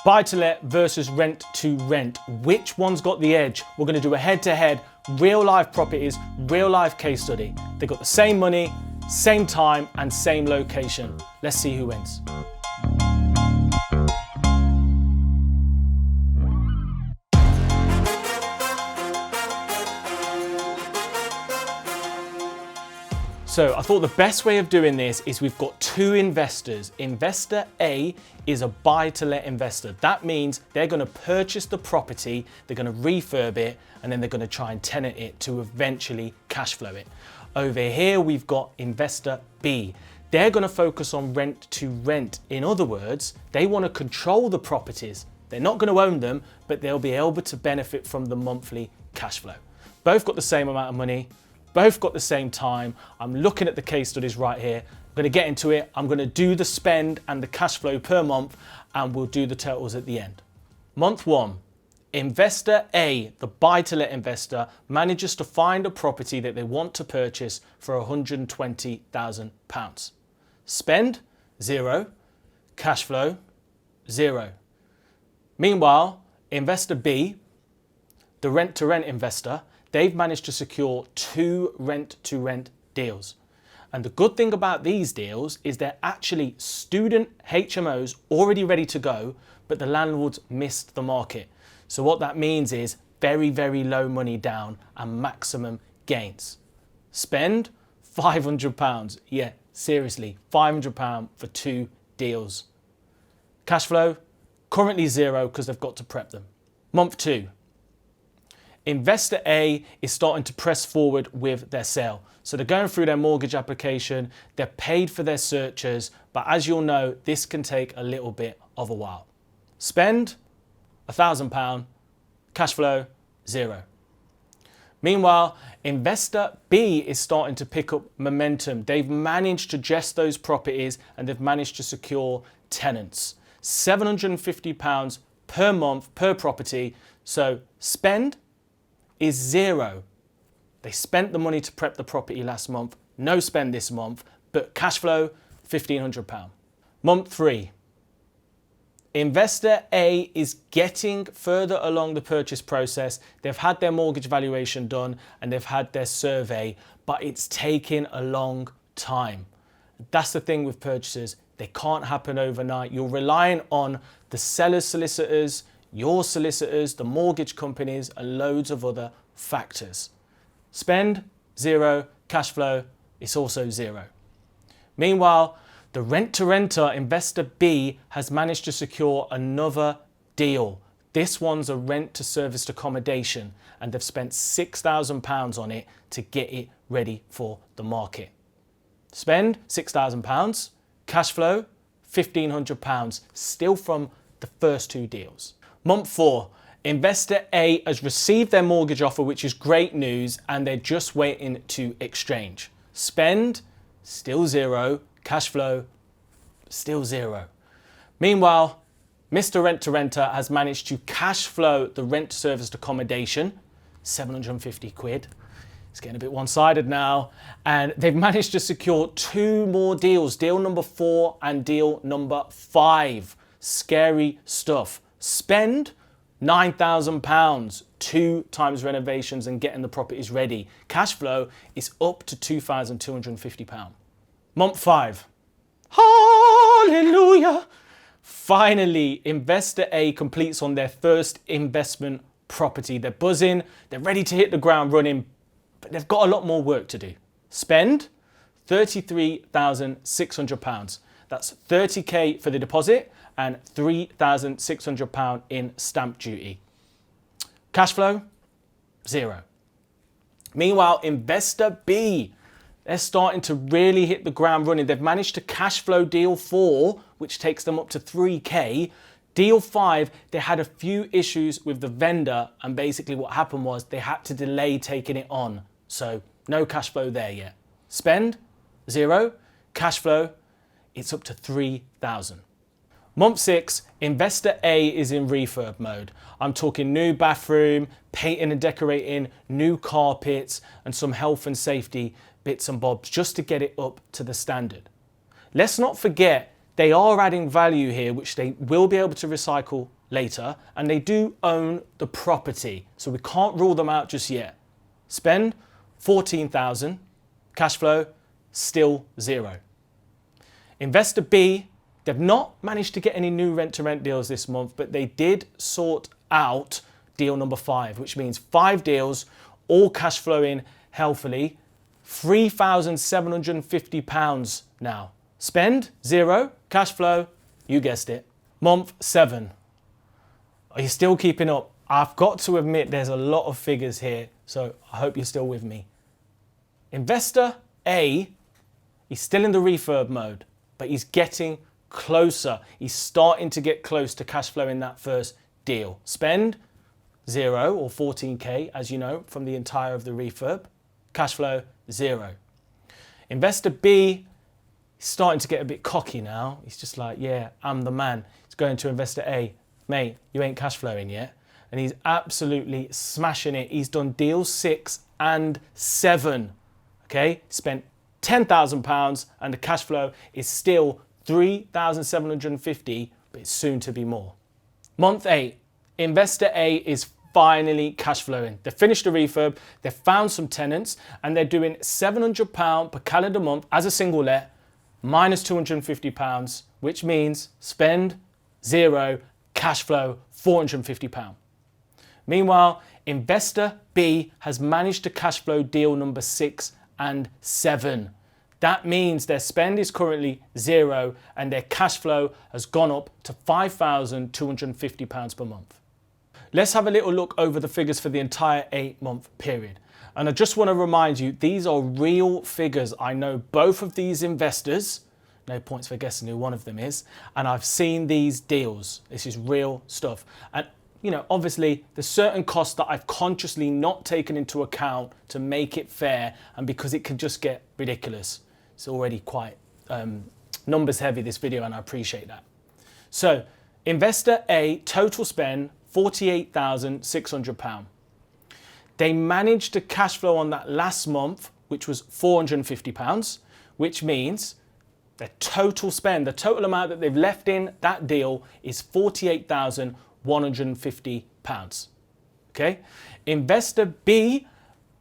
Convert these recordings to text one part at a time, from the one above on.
Buy to let versus rent to rent. Which one's got the edge? We're going to do a head-to-head, real life properties, real life case study. They've got the same money, same time and same location. Let's see who wins. So I thought the best way of doing this is we've got two investors. Investor A is a buy-to-let investor. That means they're going to purchase the property, they're going to refurb it, and then they're going to try and tenant it to eventually cash flow it. Over here, we've got investor B. They're going to focus on rent to rent. In other words, they want to control the properties. They're not going to own them, but they'll be able to benefit from the monthly cash flow. Both got the same amount of money. Both got the same time. I'm looking at the case studies right here. I'm going to get into it. I'm going to do the spend and the cash flow per month, and we'll do the totals at the end. Month one, investor A, the buy-to-let investor, manages to find a property that they want to purchase for £120,000. Spend, 0. Cash flow, 0. Meanwhile, investor B, the rent-to-rent investor, they've managed to secure 2 rent-to-rent deals. And the good thing about these deals is they're actually student HMOs already ready to go, but the landlords missed the market. So what that means is very, very low money down and maximum gains. Spend £500. Yeah, seriously, £500 for 2 deals. Cash flow, currently 0 because they've got to prep them. Month 2. Investor A is starting to press forward with their sale. So they're going through their mortgage application, they're paid for their searches, but as you'll know, this can take a little bit of a while. Spend, £1,000, cash flow, 0. Meanwhile, investor B is starting to pick up momentum. They've managed to gest those properties and they've managed to secure tenants. £750 per month per property. So spend is 0. They spent the money to prep the property last month, no spend this month, but cash flow, £1,500. Month 3. Investor A is getting further along the purchase process. They've had their mortgage valuation done and they've had their survey, but it's taking a long time. That's the thing with purchases. They can't happen overnight. You're relying on the seller's solicitors, your solicitors, the mortgage companies, and loads of other factors. Spend, 0. Cash flow, it's also 0. Meanwhile, the rent-to-renter investor B has managed to secure another deal. This one's a rent-to-serviced accommodation, and they've spent £6,000 on it to get it ready for the market. Spend, £6,000. Cash flow, £1,500, still from the first 2 deals. Month 4, investor A has received their mortgage offer, which is great news, and they're just waiting to exchange. Spend, still 0. Cash flow, still 0. Meanwhile, Mr. Rent-to-Renter has managed to cash flow the rent-serviced accommodation, £750. It's getting a bit one-sided now. And they've managed to secure 2 more deals, deal number 4 and deal number 5. Scary stuff. Spend £9,000, 2 times renovations and getting the properties ready. Cash flow is up to £2,250. Month 5. Hallelujah! Finally, investor A completes on their first investment property. They're buzzing, they're ready to hit the ground running, but they've got a lot more work to do. Spend £33,600. That's 30k for the deposit and £3,600 in stamp duty. Cash flow, 0. Meanwhile, investor B, they're starting to really hit the ground running. They've managed to cash flow deal 4, which takes them up to 3k. Deal 5, they had a few issues with the vendor, and basically what happened was they had to delay taking it on. So no cash flow there yet. Spend, 0. Cash flow, it's up to 3,000. Month 6, investor A is in refurb mode. I'm talking new bathroom, painting and decorating, new carpets, and some health and safety bits and bobs just to get it up to the standard. Let's not forget, they are adding value here, which they will be able to recycle later, and they do own the property, so we can't rule them out just yet. Spend 14,000, cash flow still 0. Investor B, they've not managed to get any new rent-to-rent deals this month, but they did sort out deal number 5, which means 5 deals, all cash flowing healthily, £3,750 now. Spend 0, cash flow, you guessed it. Month 7. Are you still keeping up? I've got to admit there's a lot of figures here, so I hope you're still with me. Investor A, he's still in the refurb mode, but he's getting closer. He's starting to get close to cash flow in that first deal. Spend 0 or 14k, as you know, from the entire of the refurb. Cash flow 0. Investor B, he's starting to get a bit cocky now. He's just like, yeah, I'm the man. He's going to Investor A. Mate, you ain't cash flowing yet. And he's absolutely smashing it. He's done deals 6 and 7. Okay, spent £10,000 and the cash flow is still 3,750, but it's soon to be more. Month 8, Investor A is finally cash flowing. They finished the refurb, they found some tenants, and they're doing £700 per calendar month as a single let, minus £250, which means spend 0, cash flow £450. Meanwhile, Investor B has managed to cash flow deal number 6 and 7. That means their spend is currently 0 and their cash flow has gone up to £5,250 per month. Let's have a little look over the figures for the entire 8-month period. And I just want to remind you, these are real figures. I know both of these investors, no points for guessing who one of them is, and I've seen these deals. This is real stuff. And you know, obviously there's certain costs that I've consciously not taken into account to make it fair, and because it can just get ridiculous. It's already quite numbers heavy, this video, and I appreciate that. So Investor A, total spend £48,600. They managed to cash flow on that last month, which was £450, which means their total spend, the total amount that they've left in that deal is £48,150. Okay. Investor B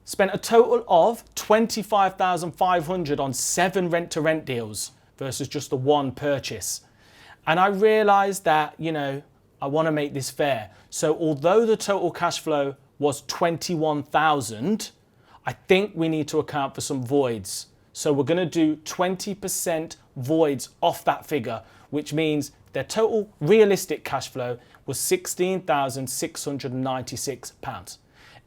spent a total of £25,500 on 7 rent-to-rent deals versus just the 1 purchase. And I realized that, you know, I want to make this fair. So although the total cash flow was 21,000, I think we need to account for some voids. So we're going to do 20% voids off that figure, which means their total realistic cash flow was £16,696.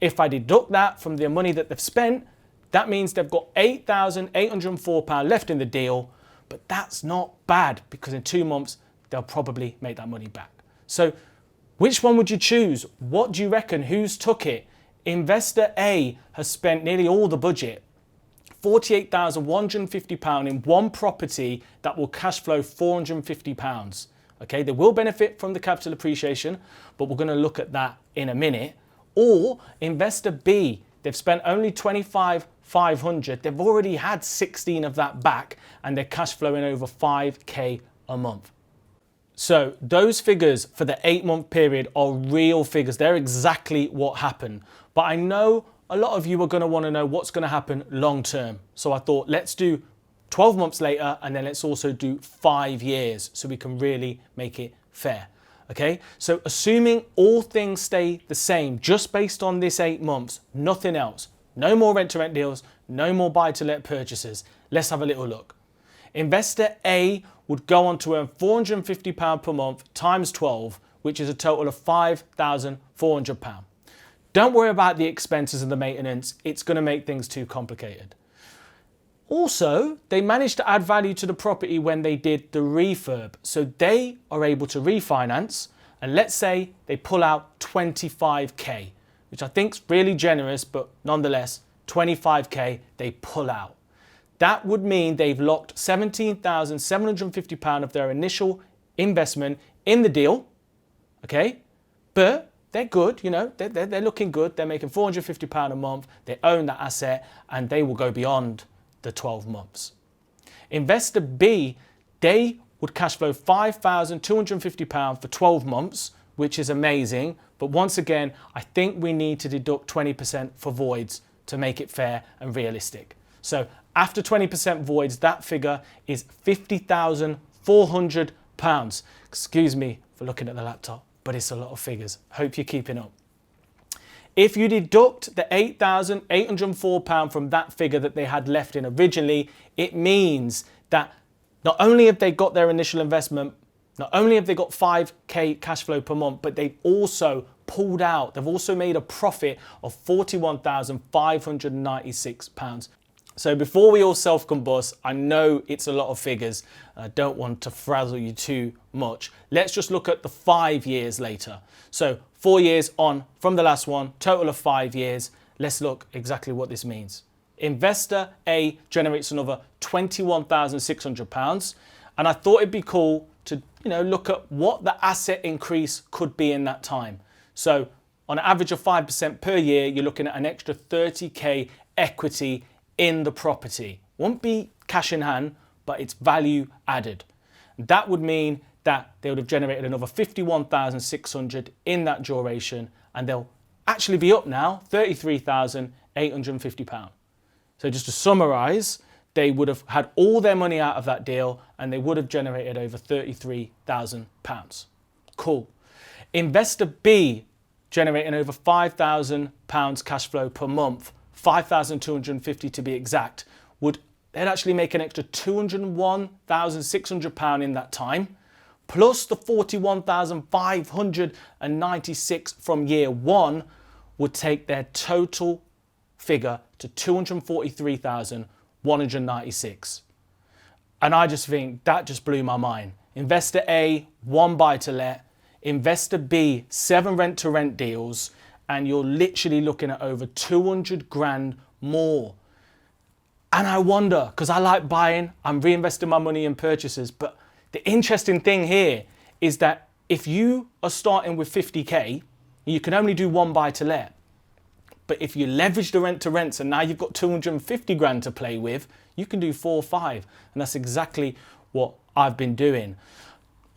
If I deduct that from the money that they've spent, that means they've got £8,804 left in the deal, but that's not bad because in 2 months, they'll probably make that money back. So which one would you choose? What do you reckon? Who's took it? Investor A has spent nearly all the budget, £48,150 in one property that will cash flow £450. Okay, they will benefit from the capital appreciation, but we're going to look at that in a minute. Or Investor B, they've spent only £25,500. They've already had 16 of that back and they're cash flowing over 5k a month. So those figures for the 8-month period are real figures. They're exactly what happened. But I know a lot of you are going to want to know what's going to happen long term. So I thought let's do 12 months later and then let's also do 5 years so we can really make it fair. Okay, so assuming all things stay the same, just based on this 8 months, nothing else, no more rent-to-rent deals, no more buy-to-let purchases. Let's have a little look. Investor A would go on to earn £450 per month times 12, which is a total of £5,400. Don't worry about the expenses and the maintenance. It's going to make things too complicated. Also, they managed to add value to the property when they did the refurb. So they are able to refinance, and let's say they pull out 25k, which I think is really generous, but nonetheless, 25k they pull out. That would mean they've locked £17,750 of their initial investment in the deal, okay? But they're good, you know, they're looking good. They're making £450 a month. They own that asset, and they will go beyond the 12 months. Investor B, they would cash flow £5,250 for 12 months, which is amazing. But once again, I think we need to deduct 20% for voids to make it fair and realistic. So after 20% voids, that figure is £50,400. Excuse me for looking at the laptop, but it's a lot of figures. Hope you're keeping up. If you deduct the £8,804 from that figure that they had left in originally, it means that not only have they got their initial investment, not only have they got 5k cash flow per month, but they've also pulled out, they've also made a profit of £41,596. So before we all self-combust, I know it's a lot of figures. I don't want to frazzle you too much. Let's just look at the 5 years later. So 4 years on from the last one, total of 5 years. Let's look exactly what this means. Investor A generates another £21,600. And I thought it'd be cool to look at what the asset increase could be in that time. So on an average of 5% per year, you're looking at an extra 30k equity in the property. Won't be cash in hand, but it's value added. That would mean that they would have generated another 51,600 in that duration, and they'll actually be up now £33,850. So just to summarize, they would have had all their money out of that deal and they would have generated over £33,000. Cool. Investor B generating over £5,000 cash flow per month, 5,250 to be exact, they'd actually make an extra £201,600 in that time, plus the 41,596 from year one would take their total figure to 243,196. And I just think that just blew my mind. Investor A, 1 buy to let. Investor B, 7 rent to rent deals. And you're literally looking at over 200 grand more. And I wonder, because I like buying, I'm reinvesting my money in purchases. But the interesting thing here is that if you are starting with 50k, you can only do 1 buy to let. But if you leverage the rent to rents and now you've got 250 grand to play with, you can do 4 or 5. And that's exactly what I've been doing.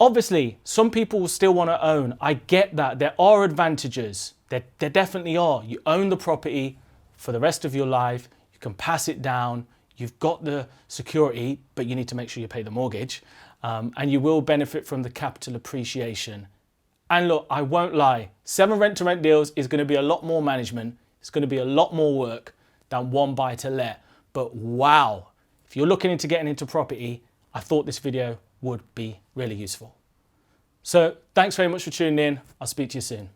Obviously, some people will still want to own. I get that. There are advantages. There definitely are. You own the property for the rest of your life. You can pass it down. You've got the security, but you need to make sure you pay the mortgage. And you will benefit from the capital appreciation. And look, I won't lie. 7 rent to rent deals is going to be a lot more management. It's going to be a lot more work than 1 buy to let. But wow, if you're looking into getting into property, I thought this video would be really useful. So thanks very much for tuning in. I'll speak to you soon.